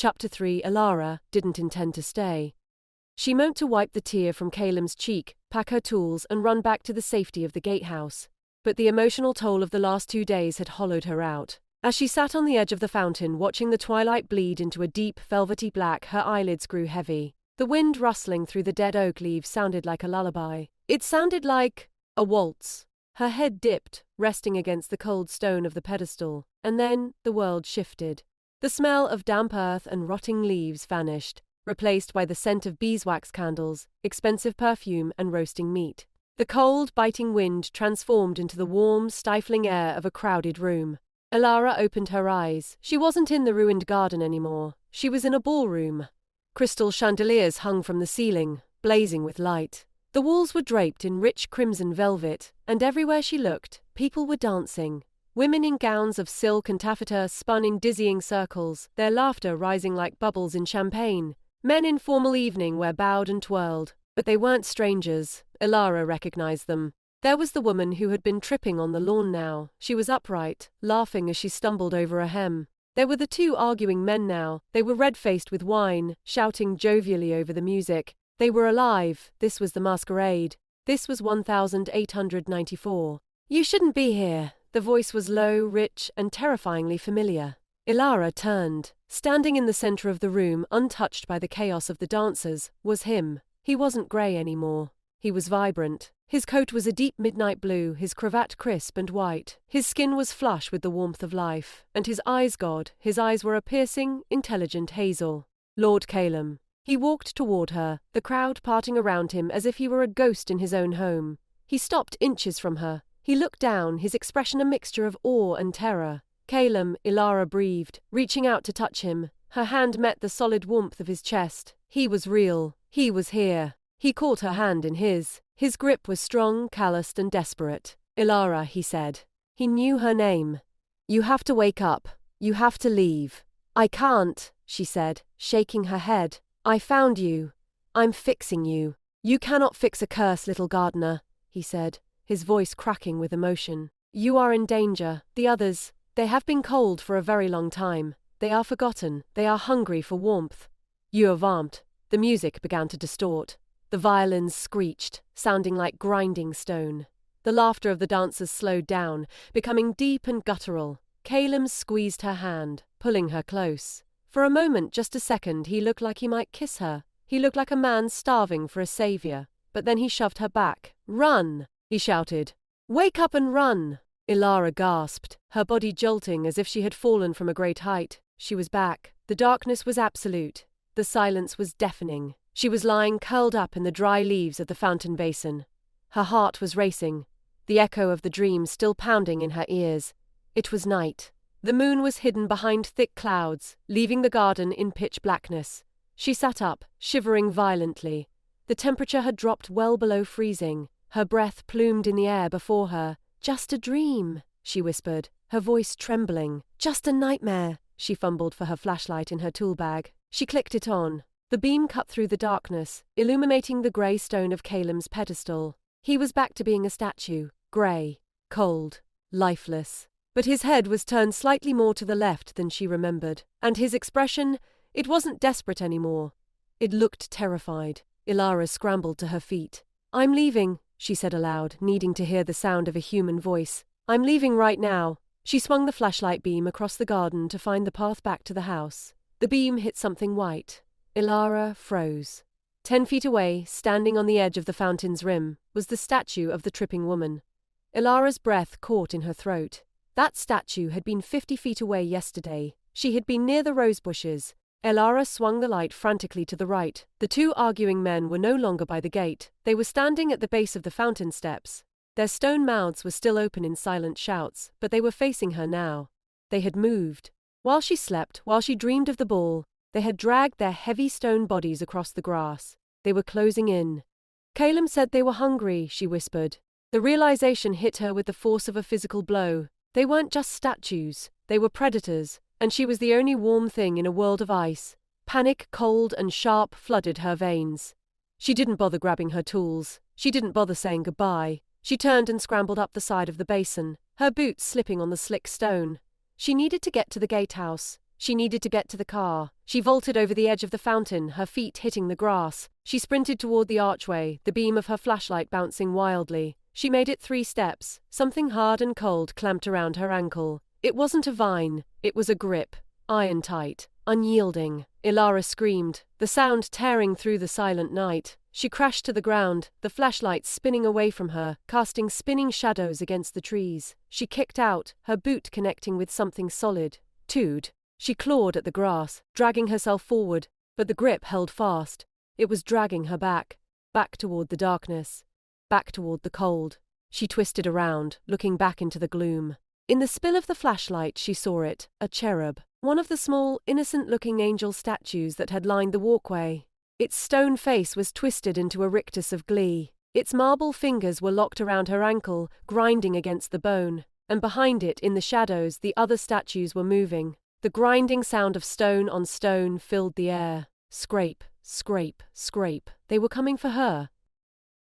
Chapter 3. Elara didn't intend to stay. She meant to wipe the tear from Caelum's cheek, pack her tools, and run back to the safety of the gatehouse. But the emotional toll of the last 2 days had hollowed her out. As she sat on the edge of the fountain, watching the twilight bleed into a deep, velvety black, her eyelids grew heavy. The wind rustling through the dead oak leaves sounded like a lullaby. It sounded like a waltz. Her head dipped, resting against the cold stone of the pedestal, and then the world shifted. The smell of damp earth and rotting leaves vanished, replaced by the scent of beeswax candles, expensive perfume, and roasting meat. The cold, biting wind transformed into the warm, stifling air of a crowded room. Elara opened her eyes. She wasn't in the ruined garden anymore. She was in a ballroom. Crystal chandeliers hung from the ceiling, blazing with light. The walls were draped in rich crimson velvet, and everywhere she looked, people were dancing. Women in gowns of silk and taffeta spun in dizzying circles, their laughter rising like bubbles in champagne. Men in formal evening wear bowed and twirled, but they weren't strangers. Elara recognized them. There was the woman who had been tripping on the lawn now. She was upright, laughing as she stumbled over a hem. There were the 2 arguing men now. They were red-faced with wine, shouting jovially over the music. They were alive. This was the masquerade. This was 1894. "You shouldn't be here." The voice was low, rich, and terrifyingly familiar. Elara turned. Standing in the center of the room, untouched by the chaos of the dancers, was him. He wasn't grey anymore. He was vibrant. His coat was a deep midnight blue, his cravat crisp and white. His skin was flush with the warmth of life. And his eyes, his eyes were a piercing, intelligent hazel. Lord Caelum. He walked toward her, the crowd parting around him as if he were a ghost in his own home. He stopped inches from her. He looked down, his expression a mixture of awe and terror. "Caelum," Elara breathed, reaching out to touch him. Her hand met the solid warmth of his chest. He was real. He was here. He caught her hand in his. His grip was strong, calloused, and desperate. "Elara," he said. He knew her name. "You have to wake up. You have to leave." "I can't," she said, shaking her head. "I found you. I'm fixing you." "You cannot fix a curse, little gardener," he said, his voice cracking with emotion. "You are in danger. The others, they have been cold for a very long time. They are forgotten. They are hungry for warmth." "You are warmed." The music began to distort. The violins screeched, sounding like grinding stone. The laughter of the dancers slowed down, becoming deep and guttural. Caelum squeezed her hand, pulling her close. For a moment, just a second, he looked like he might kiss her. He looked like a man starving for a savior. But then he shoved her back. "Run!" he shouted. "Wake up and run!" Elara gasped, her body jolting as if she had fallen from a great height. She was back. The darkness was absolute. The silence was deafening. She was lying curled up in the dry leaves of the fountain basin. Her heart was racing, the echo of the dream still pounding in her ears. It was night. The moon was hidden behind thick clouds, leaving the garden in pitch blackness. She sat up, shivering violently. The temperature had dropped well below freezing. Her breath plumed in the air before her. "Just a dream," she whispered, her voice trembling. "Just a nightmare." She fumbled for her flashlight in her tool bag. She clicked it on. The beam cut through the darkness, illuminating the grey stone of Caelum's pedestal. He was back to being a statue, grey, cold, lifeless. But his head was turned slightly more to the left than she remembered, and his expression, it wasn't desperate anymore. It looked terrified. Elara scrambled to her feet. "I'm leaving," she said aloud, needing to hear the sound of a human voice. "I'm leaving right now." She swung the flashlight beam across the garden to find the path back to the house. The beam hit something white. Elara froze. 10 feet away, standing on the edge of the fountain's rim, was the statue of the tripping woman. Elara's breath caught in her throat. That statue had been 50 feet away yesterday. She had been near the rose bushes. Elara swung the light frantically to the right. The 2 arguing men were no longer by the gate. They were standing at the base of the fountain steps. Their stone mouths were still open in silent shouts, but they were facing her now. They had moved. While she slept, while she dreamed of the ball, they had dragged their heavy stone bodies across the grass. They were closing in. "Caelum said they were hungry," she whispered. The realization hit her with the force of a physical blow. They weren't just statues. They were predators, and she was the only warm thing in a world of ice. Panic, cold, and sharp flooded her veins. She didn't bother grabbing her tools. She didn't bother saying goodbye. She turned and scrambled up the side of the basin, her boots slipping on the slick stone. She needed to get to the gatehouse. She needed to get to the car. She vaulted over the edge of the fountain, her feet hitting the grass. She sprinted toward the archway, the beam of her flashlight bouncing wildly. She made it 3 steps. Something hard and cold clamped around her ankle. It wasn't a vine, it was a grip. Iron tight, unyielding. Elara screamed, the sound tearing through the silent night. She crashed to the ground, the flashlight spinning away from her, casting spinning shadows against the trees. She kicked out, her boot connecting with something solid. Tood. She clawed at the grass, dragging herself forward, but the grip held fast. It was dragging her back toward the darkness, back toward the cold. She twisted around, looking back into the gloom. In the spill of the flashlight she saw it, a cherub, one of the small, innocent-looking angel statues that had lined the walkway. Its stone face was twisted into a rictus of glee. Its marble fingers were locked around her ankle, grinding against the bone, and behind it, in the shadows, the other statues were moving. The grinding sound of stone on stone filled the air. Scrape, scrape, scrape. They were coming for her.